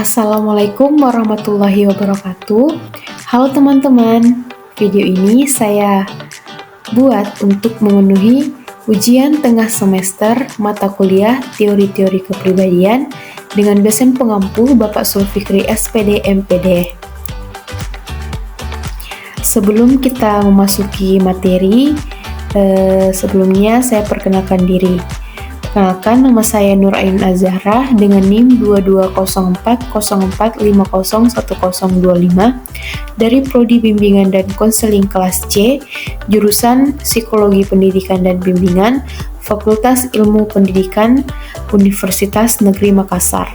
Assalamualaikum warahmatullahi wabarakatuh. Halo teman-teman, video ini saya buat untuk memenuhi ujian tengah semester mata kuliah Teori-Teori Kepribadian dengan dosen pengampu Bapak Sulfikri SPD MPD. Sebelum kita memasuki materi, sebelumnya saya perkenalkan diri. Perkenalkan, nama saya Nur Ainun Az-Zahra dengan NIM 220404501025 dari Prodi Bimbingan dan Konseling kelas C, jurusan Psikologi Pendidikan dan Bimbingan, Fakultas Ilmu Pendidikan, Universitas Negeri Makassar.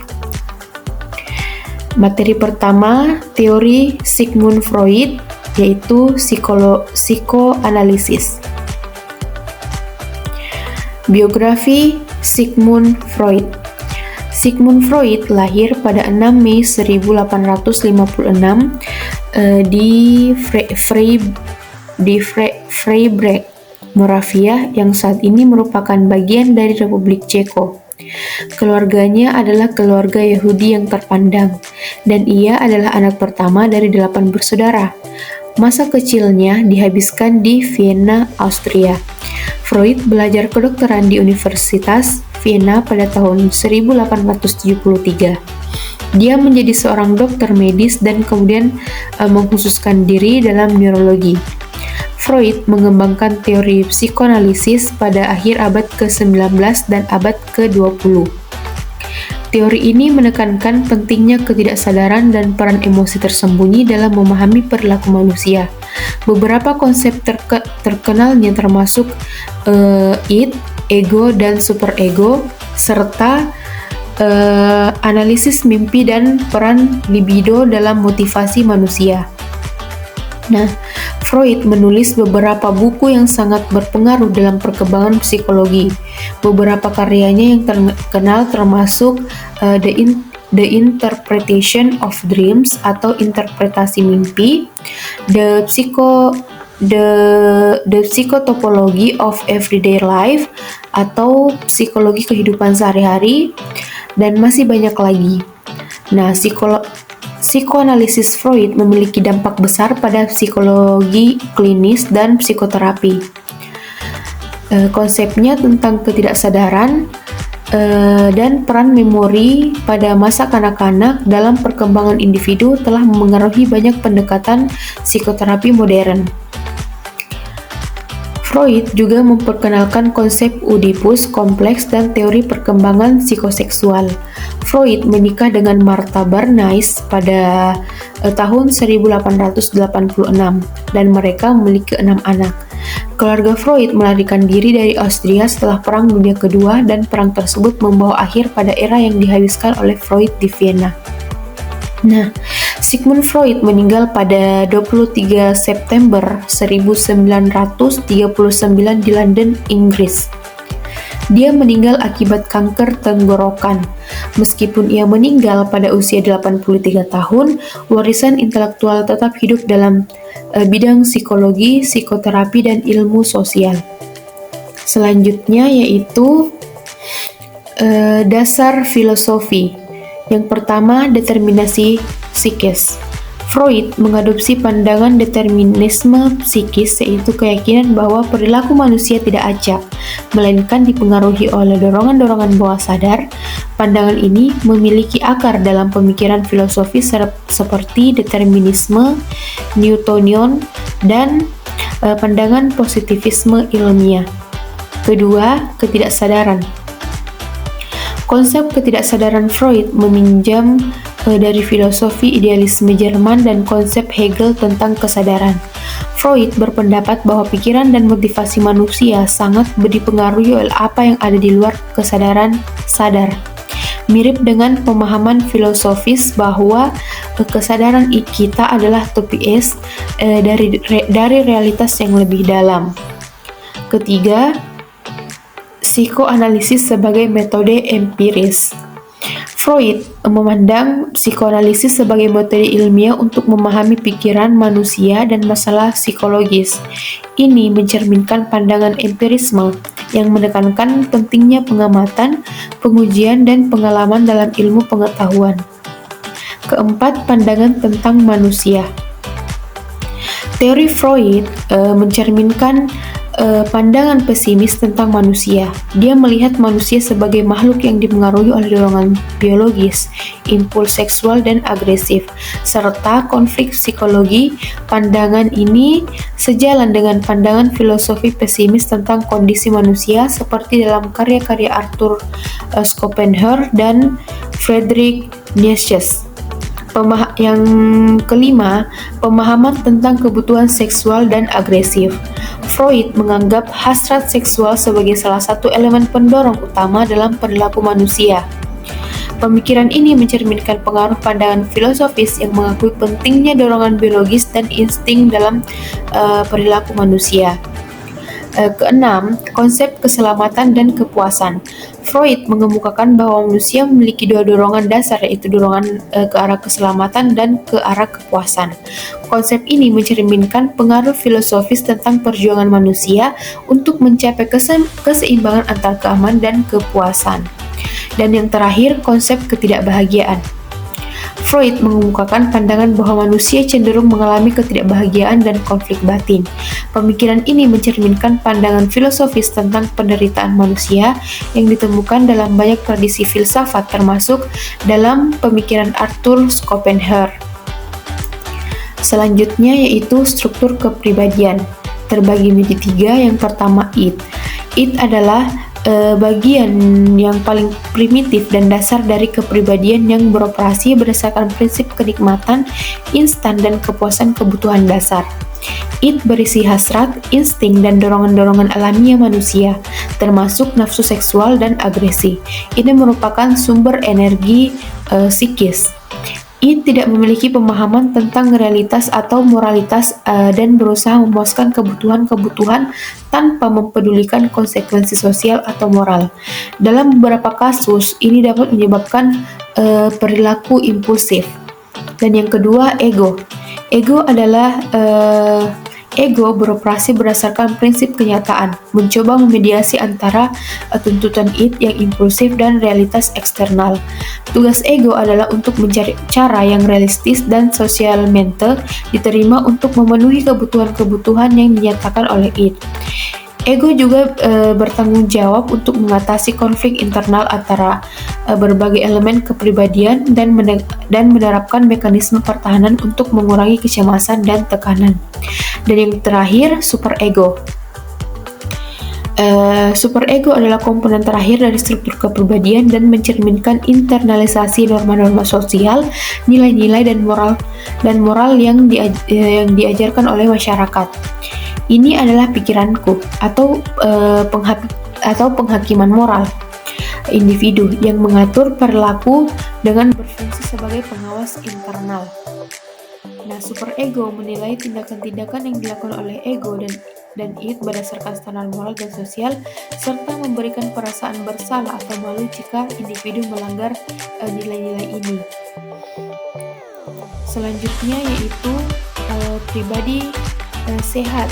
Materi pertama, teori Sigmund Freud, yaitu psikoanalisis. Biografi Sigmund Freud. Sigmund Freud lahir pada 6 Mei 1856 di Freiburg, Moravia, yang saat ini merupakan bagian dari Republik Ceko. Keluarganya adalah keluarga Yahudi yang terpandang, dan ia adalah anak pertama dari 8 bersaudara. Masa kecilnya dihabiskan di Vienna, Austria. Freud belajar kedokteran di Universitas Vienna pada tahun 1873. Dia menjadi seorang dokter medis dan kemudian mengkhususkan diri dalam neurologi. Freud mengembangkan teori psikoanalisis pada akhir abad ke-19 dan abad ke-20. Teori ini menekankan pentingnya ketidaksadaran dan peran emosi tersembunyi dalam memahami perilaku manusia. Beberapa konsep terkenalnya termasuk id, ego, dan superego, serta analisis mimpi dan peran libido dalam motivasi manusia. Nah, Freud menulis beberapa buku yang sangat berpengaruh dalam perkembangan psikologi. Beberapa karyanya yang terkenal termasuk The Interpretation of Dreams atau interpretasi mimpi, The Psychotopology of Everyday Life atau psikologi kehidupan sehari-hari, dan masih banyak lagi. Nah, psikoanalisis Freud memiliki dampak besar pada psikologi klinis dan psikoterapi. Konsepnya tentang ketidaksadaran dan peran memori pada masa kanak-kanak dalam perkembangan individu telah memengaruhi banyak pendekatan psikoterapi modern. Freud juga memperkenalkan konsep Oedipus kompleks dan teori perkembangan psikoseksual. Freud menikah dengan Martha Bernays pada tahun 1886 dan mereka memiliki 6 anak. Keluarga Freud melarikan diri dari Austria setelah Perang Dunia Kedua, dan perang tersebut membawa akhir pada era yang dihabiskan oleh Freud di Vienna. Nah, Sigmund Freud meninggal pada 23 September 1939 di London, Inggris. Dia meninggal akibat kanker tenggorokan. Meskipun ia meninggal pada usia 83 tahun, warisan intelektual tetap hidup dalam bidang psikologi, psikoterapi, dan ilmu sosial. Selanjutnya yaitu dasar filosofi. Yang pertama, determinasi psikis. Freud mengadopsi pandangan determinisme psikis, yaitu keyakinan bahwa perilaku manusia tidak acak, melainkan dipengaruhi oleh dorongan-dorongan bawah sadar. Pandangan ini memiliki akar dalam pemikiran filosofi seperti determinisme Newtonian dan pandangan positivisme ilmiah. Kedua, ketidaksadaran. Konsep ketidaksadaran Freud meminjam dari filosofi idealisme Jerman dan konsep Hegel tentang kesadaran. Freud berpendapat bahwa pikiran dan motivasi manusia sangat dipengaruhi oleh apa yang ada di luar kesadaran sadar. Mirip dengan pemahaman filosofis bahwa kesadaran kita adalah topies dari realitas yang lebih dalam. Ketiga, psikoanalisis sebagai metode empiris. Freud memandang psikoanalisis sebagai metode ilmiah untuk memahami pikiran manusia dan masalah psikologis. Ini mencerminkan pandangan empirisme yang menekankan pentingnya pengamatan, pengujian, dan pengalaman dalam ilmu pengetahuan. Keempat, pandangan tentang manusia. Teori Freud mencerminkan pandangan pesimis tentang manusia. Dia melihat manusia sebagai makhluk yang dipengaruhi oleh dorongan biologis, impuls seksual dan agresif, serta konflik psikologi. Pandangan ini sejalan dengan pandangan filosofi pesimis tentang kondisi manusia seperti dalam karya-karya Arthur Schopenhauer dan Friedrich Nietzsche. Yang kelima, pemahaman tentang kebutuhan seksual dan agresif. Freud menganggap hasrat seksual sebagai salah satu elemen pendorong utama dalam perilaku manusia. Pemikiran ini mencerminkan pengaruh pandangan filosofis yang mengakui pentingnya dorongan biologis dan insting dalam perilaku manusia. Keenam, konsep keselamatan dan kepuasan. Freud mengemukakan bahwa manusia memiliki dua dorongan dasar, yaitu dorongan ke arah keselamatan dan ke arah kepuasan. Konsep ini mencerminkan pengaruh filosofis tentang perjuangan manusia untuk mencapai keseimbangan antara keamanan dan kepuasan. Dan yang terakhir, konsep ketidakbahagiaan. Freud mengemukakan pandangan bahwa manusia cenderung mengalami ketidakbahagiaan dan konflik batin. Pemikiran ini mencerminkan pandangan filosofis tentang penderitaan manusia yang ditemukan dalam banyak tradisi filsafat, termasuk dalam pemikiran Arthur Schopenhauer. Selanjutnya yaitu struktur kepribadian. Terbagi menjadi 3. Yang pertama, id. Id adalah bagian yang paling primitif dan dasar dari kepribadian yang beroperasi berdasarkan prinsip kenikmatan instan dan kepuasan kebutuhan dasar. Id berisi hasrat, insting, dan dorongan-dorongan alamiah manusia, termasuk nafsu seksual dan agresi. Ini merupakan sumber energi psikis. Id tidak memiliki pemahaman tentang realitas atau moralitas dan berusaha memuaskan kebutuhan-kebutuhan tanpa mempedulikan konsekuensi sosial atau moral. Dalam beberapa kasus, ini dapat menyebabkan perilaku impulsif. Dan yang kedua, ego. Ego beroperasi berdasarkan prinsip kenyataan, mencoba memediasi antara tuntutan id yang impulsif dan realitas eksternal. Tugas ego adalah untuk mencari cara yang realistis dan sosialmente diterima untuk memenuhi kebutuhan-kebutuhan yang dinyatakan oleh id. Ego juga bertanggung jawab untuk mengatasi konflik internal antara berbagai elemen kepribadian dan menerapkan mekanisme pertahanan untuk mengurangi kecemasan dan tekanan. Dan yang terakhir, superego. Superego adalah komponen terakhir dari struktur kepribadian dan mencerminkan internalisasi norma-norma sosial, nilai-nilai dan moral yang diajarkan oleh masyarakat. Ini adalah pikiranku atau penghakiman moral individu yang mengatur perilaku dengan berfungsi sebagai pengawas internal. Nah, superego menilai tindakan-tindakan yang dilakukan oleh ego dan id berdasarkan standar moral dan sosial, serta memberikan perasaan bersalah atau malu jika individu melanggar nilai-nilai ini. Selanjutnya yaitu pribadi sehat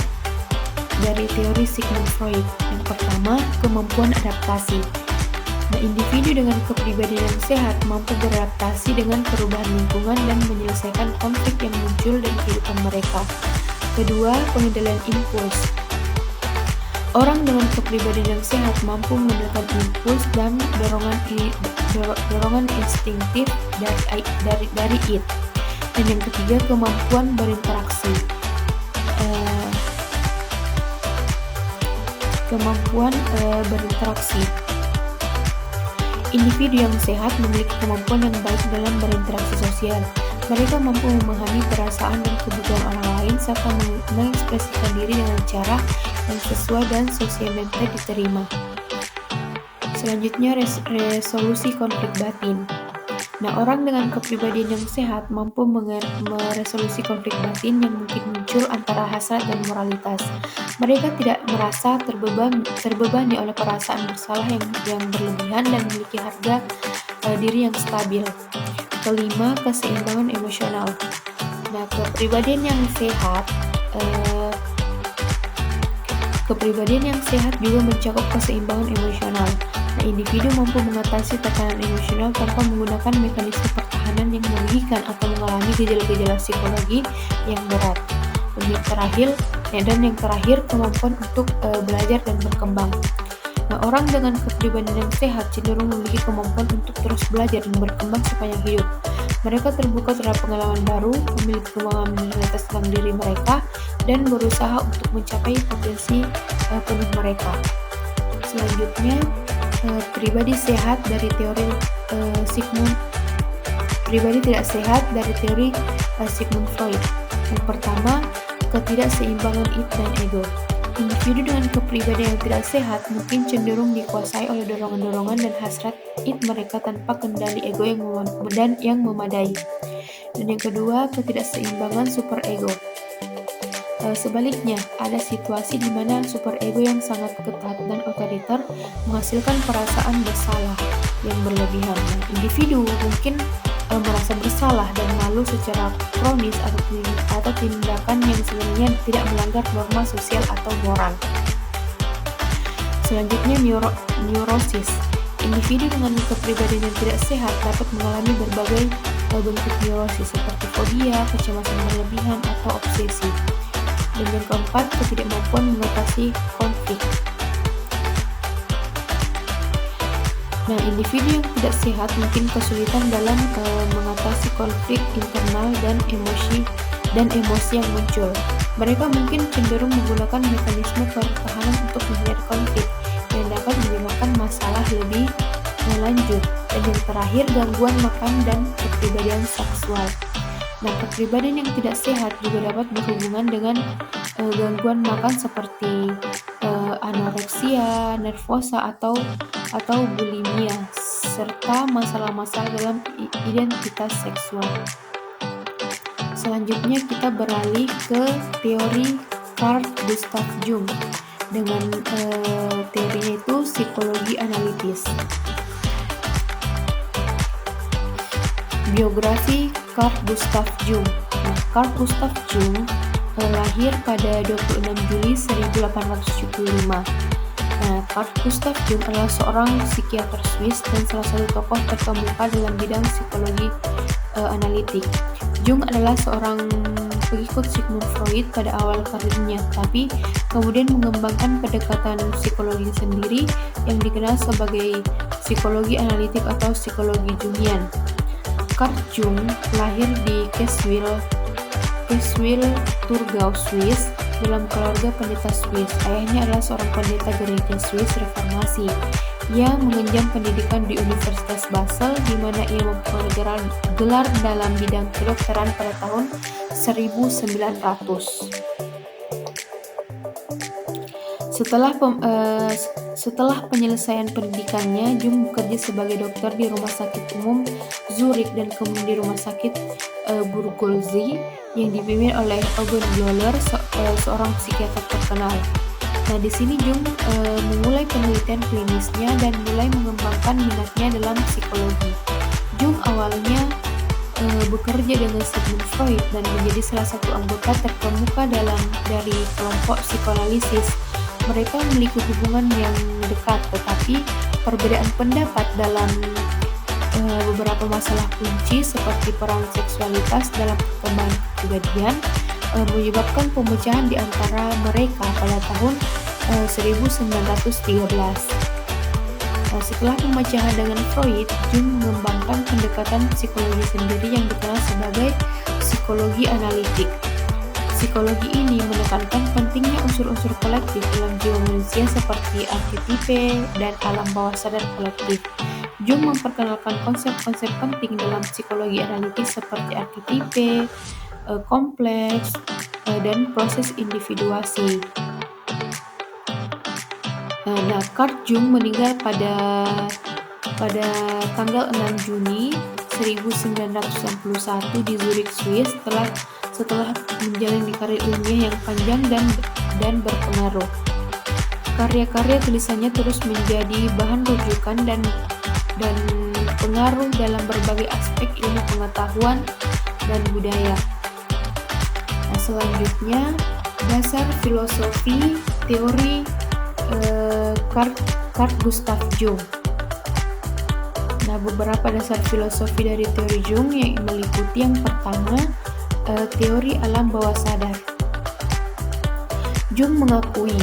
dari teori Sigmund Freud. Yang pertama, kemampuan adaptasi. Nah, individu dengan kepribadian yang sehat mampu beradaptasi dengan perubahan lingkungan dan menyelesaikan konflik yang muncul dalam kehidupan mereka. Kedua, pengendalian impuls. Orang dengan kepribadian yang sehat mampu mengendalikan impuls dan dorongan instingtif dari id. Dan yang ketiga, kemampuan berinteraksi. Berinteraksi. Individu yang sehat memiliki kemampuan yang baik dalam berinteraksi sosial. Mereka mampu memahami perasaan dan kebutuhan orang lain serta mengekspresikan diri dengan cara yang sesuai dan sosialmente diterima. Selanjutnya, resolusi konflik batin. Nah, orang dengan kepribadian yang sehat mampu meresolusi konflik batin yang mungkin muncul antara hasrat dan moralitas. Mereka tidak merasa terbebani oleh perasaan bersalah yang berlebihan dan memiliki harga diri yang stabil. Kelima, keseimbangan emosional. Nah, kepribadian yang sehat juga mencakup keseimbangan emosional. Nah, individu mampu mengatasi tekanan emosional tanpa menggunakan mekanisme pertahanan yang merugikan atau mengalami gejala-gejala psikologi yang berat. Dan yang terakhir, kemampuan untuk belajar dan berkembang. Nah, orang dengan kepribadian yang sehat cenderung memiliki kemampuan untuk terus belajar dan berkembang sepanjang hidup. Mereka terbuka terhadap pengalaman baru, memiliki pemahaman realitas tentang diri mereka, dan berusaha untuk mencapai potensi penuh mereka. Selanjutnya, pribadi sehat dari teori pribadi tidak sehat dari teori Sigmund Freud. Yang pertama, ketidakseimbangan id dan ego. Individu dengan kepribadian yang tidak sehat mungkin cenderung dikuasai oleh dorongan-dorongan dan hasrat id mereka tanpa kendali ego yang memadai. Dan yang kedua, ketidakseimbangan superego. Sebaliknya, ada situasi di mana superego yang sangat ketat dan otoriter menghasilkan perasaan bersalah yang berlebihan. Individu mungkin merasa bersalah dan malu secara kronis atau tindakan yang sebenarnya tidak melanggar norma sosial atau moral. Selanjutnya, neurosis. Individu dengan kepribadian yang tidak sehat dapat mengalami berbagai bentuk neurosis seperti fobia, kecemasan berlebihan, atau obsesi. Dan yang keempat, ketidakmampuan mengatasi konflik. Nah, individu yang tidak sehat mungkin kesulitan dalam mengatasi konflik internal dan emosi yang muncul. Mereka mungkin cenderung menggunakan mekanisme pertahanan untuk menghindari konflik yang dapat menyebabkan masalah lebih lanjut. Dan yang terakhir, gangguan makan dan kepribadian seksual. Nah, kepribadian yang tidak sehat juga dapat berhubungan dengan gangguan makan seperti anoreksia, nervosa atau bulimia, serta masalah-masalah dalam identitas seksual. Selanjutnya kita beralih ke teori Carl Gustav Jung dengan teorinya itu psikologi analitis. Biografi Carl Gustav Jung. Nah, Carl Gustav Jung lahir pada 26 Juli 1875. Nah, Carl Gustav Jung adalah seorang psikiater Swiss dan salah satu tokoh terkemuka dalam bidang psikologi analitik. Jung adalah seorang pengikut Sigmund Freud pada awal karirnya, tapi kemudian mengembangkan pendekatan psikologi sendiri yang dikenal sebagai psikologi analitik atau psikologi Jungian. Carl Jung lahir di Keswil, Thurgau, Swiss, dalam keluarga pendeta Swiss. Ayahnya adalah seorang pendeta gereja Swiss Reformasi. Ia mengenyam pendidikan di Universitas Basel, di mana ia memperoleh gelar dalam bidang kedokteran pada tahun 1900. Setelah penyelesaian pendidikannya, Jung bekerja sebagai dokter di Rumah Sakit Umum Zurich dan kemudian di Rumah Sakit Burgosy yang dipimpin oleh Eugen Bleuler, seorang psikiater terkenal. Nah, di sini Jung memulai penelitian klinisnya dan mulai mengembangkan minatnya dalam psikologi. Jung awalnya bekerja dengan Sigmund Freud dan menjadi salah satu anggota terkemuka dari kelompok psikoanalisis. Mereka memiliki hubungan yang dekat, tetapi perbedaan pendapat dalam beberapa masalah kunci seperti peran seksualitas dalam perkembangan kepribadian menyebabkan pemecahan di antara mereka pada tahun 1913. Setelah pemecahan dengan Freud, Jung mengembangkan pendekatan psikologi sendiri yang dikenal sebagai psikologi analitik. Psikologi ini menekankan pentingnya unsur-unsur kolektif dalam jiwa manusia seperti arketipe dan alam bawah sadar kolektif. Jung memperkenalkan konsep-konsep penting dalam psikologi analitis seperti arketipe, kompleks, dan proses individuasi. Nah, Carl Jung meninggal pada tanggal 6 Juni 1991 di Zurich, Swiss setelah menjalani karir ilmiah yang panjang dan berpengaruh. Karya-karya tulisannya terus menjadi bahan rujukan dan pengaruh dalam berbagai aspek ilmu pengetahuan dan budaya. Nah, selanjutnya, dasar filosofi teori Carl Gustav Jung. beberapa dasar filosofi dari teori Jung yang meliputi yang pertama, teori alam bawah sadar. Jung mengakui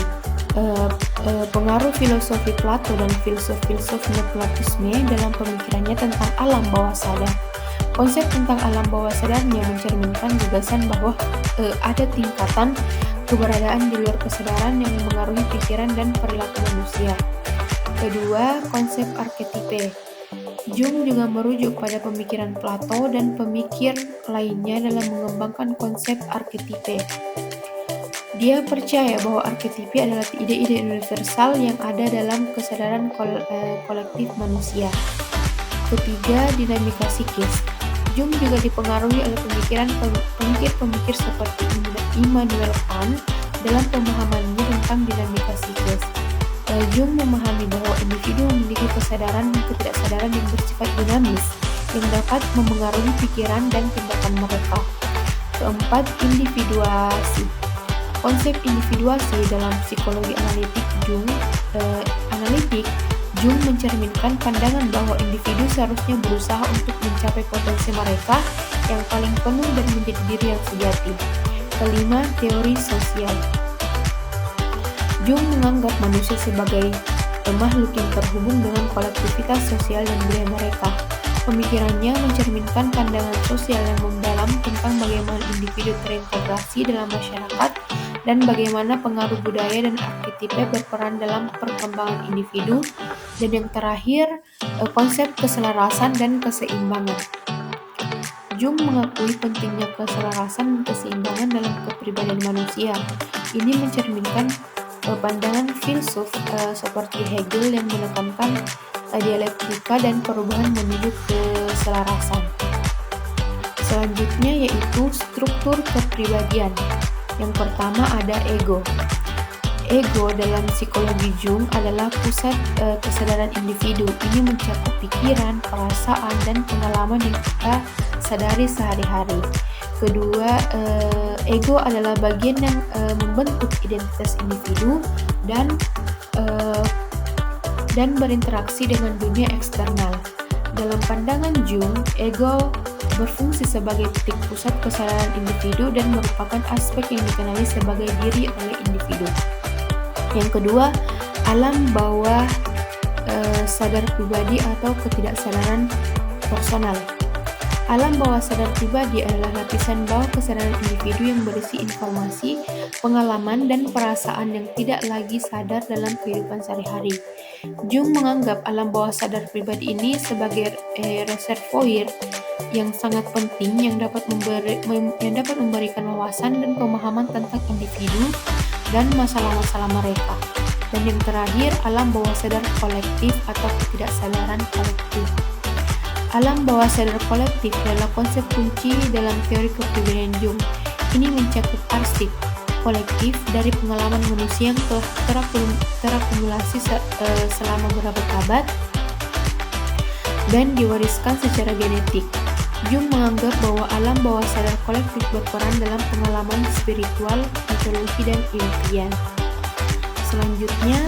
pengaruh filosofi Plato dan filsuf-filsuf Neoplatisme dalam pemikirannya tentang alam bawah sadar. Konsep tentang alam bawah sadarnya mencerminkan gagasan bahwa ada tingkatan keberadaan di luar kesadaran yang mengaruhi pikiran dan perilaku manusia. Kedua, konsep arketipe. Jung juga merujuk pada pemikiran Plato dan pemikir lainnya dalam mengembangkan konsep arketipe. Dia percaya bahwa arketipe adalah ide-ide universal yang ada dalam kesadaran kolektif manusia. Ketiga, dinamika psikis. Jung juga dipengaruhi oleh pemikiran pemikir-pemikir seperti Immanuel Kant dalam pemahamannya tentang dinamika psikis. Jung memahami bahwa individu memiliki kesadaran dan ketidaksadaran yang bersifat dinamis yang dapat memengaruhi pikiran dan tindakan mereka. Keempat, individuasi. Konsep individuasi dalam psikologi analitik Jung mencerminkan pandangan bahwa individu seharusnya berusaha untuk mencapai potensi mereka yang paling penuh dan menjadi diri yang sejati. Kelima, teori sosial. Jung menganggap manusia sebagai makhluk yang terhubung dengan kolektivitas sosial dan budaya mereka. Pemikirannya mencerminkan pandangan sosial yang mendalam tentang bagaimana individu terintegrasi dalam masyarakat dan bagaimana pengaruh budaya dan arketipe berperan dalam perkembangan individu. Dan yang terakhir, konsep keselarasan dan keseimbangan. Jung mengakui pentingnya keselarasan dan keseimbangan dalam kepribadian manusia. Ini mencerminkan pandangan filsuf seperti Hegel yang menekankan dialektika dan perubahan menuju keselarasan. Selanjutnya yaitu struktur kepribadian. Yang pertama ada ego. Ego dalam psikologi Jung adalah pusat kesadaran individu. Ini mencakup pikiran, perasaan, dan pengalaman yang kita sadari sehari-hari. Kedua, ego adalah bagian yang membentuk identitas individu dan berinteraksi dengan dunia eksternal. Dalam pandangan Jung, ego berfungsi sebagai titik pusat kesadaran individu dan merupakan aspek yang dikenali sebagai diri oleh individu. Yang kedua, alam bawah sadar pribadi atau ketidaksadaran personal. Alam bawah sadar pribadi adalah lapisan bawah kesadaran individu yang berisi informasi, pengalaman, dan perasaan yang tidak lagi sadar dalam kehidupan sehari-hari. Jung menganggap alam bawah sadar pribadi ini sebagai reservoir yang sangat penting yang dapat memberikan wawasan dan pemahaman tentang individu dan masalah-masalah mereka. Dan yang terakhir, alam bawah sadar kolektif atau ketidaksadaran kolektif. Alam bawah sadar kolektif adalah konsep kunci dalam teori kepribadian Jung. Ini mencakup arsip kolektif dari pengalaman manusia yang telah terakumulasi selama berabad-abad dan diwariskan secara genetik. Jung menganggap bahwa alam bawah sadar kolektif berperan dalam pengalaman spiritual, mitologi, dan impian. Selanjutnya,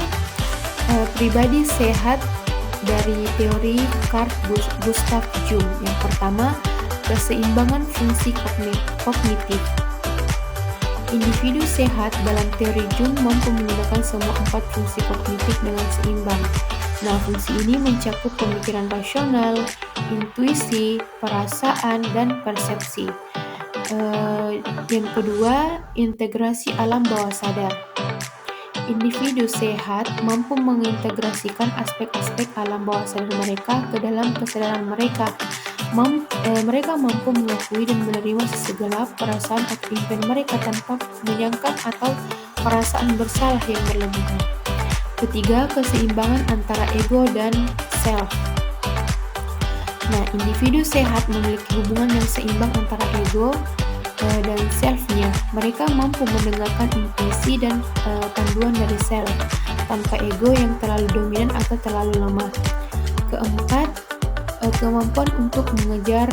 pribadi sehat dari teori Carl Gustav Jung. Yang pertama, keseimbangan fungsi kognitif. Individu sehat dalam teori Jung mampu menggunakan semua 4 fungsi kognitif dengan seimbang. Nah, fungsi ini mencakup pemikiran rasional, intuisi, perasaan, dan persepsi. Yang kedua, integrasi alam bawah sadar. Individu sehat mampu mengintegrasikan aspek-aspek alam bawah sadar mereka ke dalam kesadaran mereka. Mereka mampu mengakui dan menerima segala perasaan atau impian mereka tanpa menyangka atau perasaan bersalah yang berlebihan. Ketiga, keseimbangan antara ego dan self. Nah, individu sehat memiliki hubungan yang seimbang antara ego dan self-nya. Mereka mampu mendengarkan intuisi dan panduan dari self tanpa ego yang terlalu dominan atau terlalu lemah. Keempat, kemampuan untuk mengejar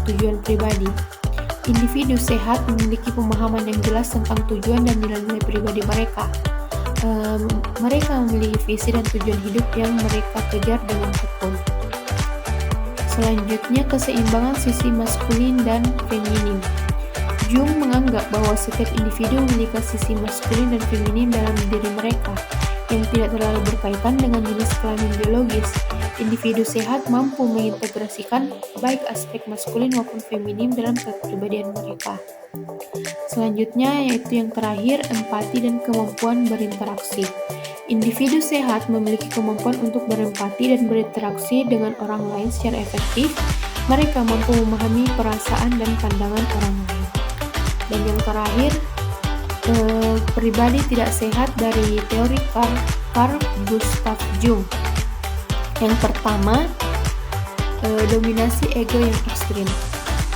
tujuan pribadi. Individu sehat memiliki pemahaman yang jelas tentang tujuan dan nilai-nilai pribadi mereka. Mereka memiliki visi dan tujuan hidup yang mereka kejar dengan tekun. Selanjutnya, keseimbangan sisi maskulin dan feminin. Jung menganggap bahwa setiap individu memiliki sisi maskulin dan feminin dalam diri mereka yang tidak terlalu berkaitan dengan jenis kelamin biologis. Individu sehat mampu mengintegrasikan baik aspek maskulin maupun feminin dalam kepribadian mereka. Selanjutnya, yaitu yang terakhir, empati dan kemampuan berinteraksi. Individu sehat memiliki kemampuan untuk berempati dan berinteraksi dengan orang lain secara efektif. Mereka mampu memahami perasaan dan pandangan orang lain. Dan yang terakhir, pribadi tidak sehat dari teori Carl Gustav Jung. Yang pertama, dominasi ego yang ekstrim.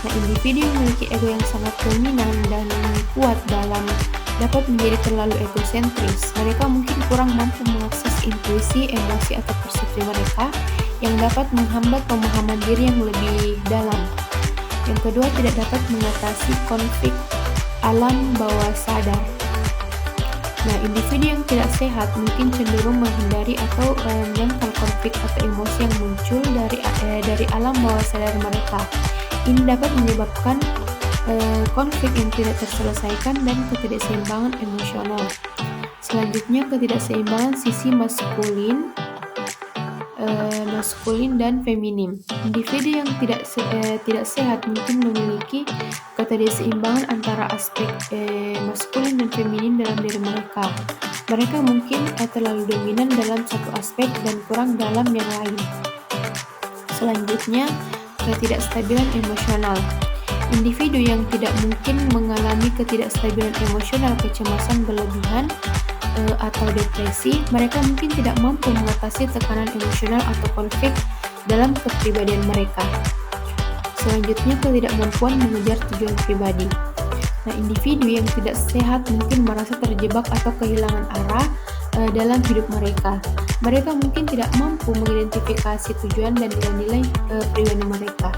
Nah, individu yang memiliki ego yang sangat dominan dan kuat dapat menjadi terlalu egosentris. Mereka mungkin kurang mampu mengakses intuisi, emosi, atau persepsi mereka yang dapat menghambat pemahaman diri yang lebih dalam. Yang kedua, tidak dapat mengatasi konflik alam bawah sadar. Nah, individu yang tidak sehat mungkin cenderung menghindari atau menyangkal konflik atau emosi yang muncul dari alam bawah sadar mereka. Ini dapat menyebabkan konflik yang tidak terselesaikan dan ketidakseimbangan emosional. Selanjutnya, ketidakseimbangan sisi maskulin dan feminim. Individu yang tidak sehat mungkin memiliki ketidakseimbangan antara aspek maskulin dan feminin dalam diri mereka. Mereka mungkin terlalu dominan dalam satu aspek dan kurang dalam yang lain. Selanjutnya, ketidakstabilan emosional. Individu yang tidak mungkin mengalami ketidakstabilan emosional, kecemasan berlebihan, atau depresi, mereka mungkin tidak mampu mengatasi tekanan emosional atau konflik dalam kepribadian mereka. Selanjutnya, ketidakmampuan mengejar tujuan pribadi. Nah, individu yang tidak sehat mungkin merasa terjebak atau kehilangan arah dalam hidup mereka. Mereka mungkin tidak mampu mengidentifikasi tujuan dan nilai-nilai pribadi mereka.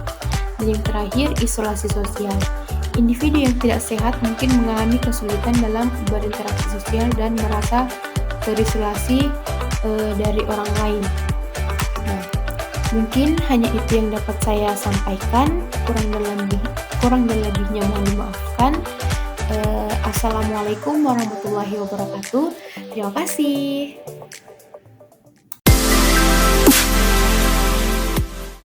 Dan yang terakhir, isolasi sosial. Individu yang tidak sehat mungkin mengalami kesulitan dalam berinteraksi sosial dan merasa terisolasi dari orang lain. Nah, mungkin hanya itu yang dapat saya sampaikan. Kurang dan lebihnya mohon dimaafkan. Assalamualaikum warahmatullahi wabarakatuh. Terima kasih.